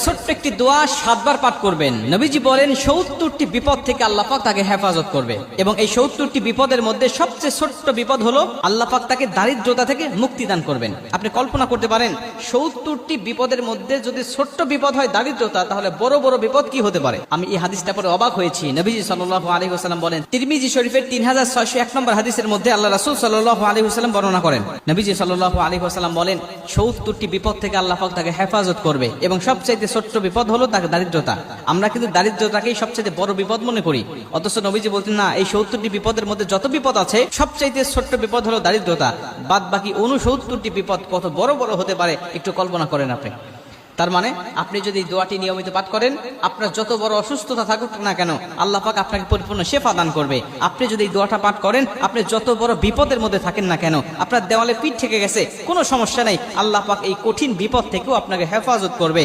ছোট্ট একটি দোয়া 7 বার পাঠ করবেন। নবীজি বলেন 70টি বিপদ থেকে আল্লাহ পাক তাকে হেফাজত করবে, এবং এই 70টি বিপদের মধ্যে সবচেয়ে ছোট্ট বিপদ হলো আল্লাহ পাক তাকে দারিদ্রতা থেকে মুক্তি দান করবেন। আপনি কল্পনা করতে পারেন 70টি বিপদের মধ্যে যদি ছোট্ট বিপদ হয় দারিদ্রতা, তাহলে বড় বড় বিপদ কি হতে পারে। আমি এই হাদিসটা পড়ে অবাক হয়েছি। নবীজি সাল্লাল্লাহু আলাইহি ওয়াসাল্লাম বলেন, তিরমিজি শরীফের 3601 নম্বর হাদিসের মধ্যে আল্লাহ রাসূল সাল্লাল্লাহু আলাইহি ওয়াসাল্লাম বর্ণনা করেন, নবীজি সাল্লাল্লাহু আলাইহি ওয়াসাল্লাম বলেন 70টি বিপদ থেকে আল্লাহ পাক তাকে হেফাজত করবে, এবং সবচেয়ে ছোট্ট বিপদ হলো তাকে দারিদ্রতা। আমরা কিন্তু দারিদ্রতাকেই সবচেয়ে বড় বিপদ মনে করি, অথচ নবীজি বলতেন না, এই 70টি বিপদের মধ্যে যত বিপদ আছে সবচাইতে ছোট্ট বিপদ হলো দারিদ্রতা। বাদ বাকি 69টি বিপদ কত বড় বড় হতে পারে একটু কল্পনা করেন আপনি। তার মানে আপনি যদি দোয়াটি নিয়মিত পাঠ করেন, আপনার যত বড় অসুস্থতা থাকুক না কেন আল্লাহ পাক আপনাকে পরিপূর্ণ শিফা দান করবে। আপনি যদি এই দোয়াটা পাঠ করেন, আপনি যত বড় বিপদের মধ্যে থাকেন না কেন, আপনার দেওয়ালে পিঠ থেকে গেছে কোনো সমস্যা নাই, আল্লাহ পাক এই কঠিন বিপদ থেকেও আপনাকে হেফাজত করবে।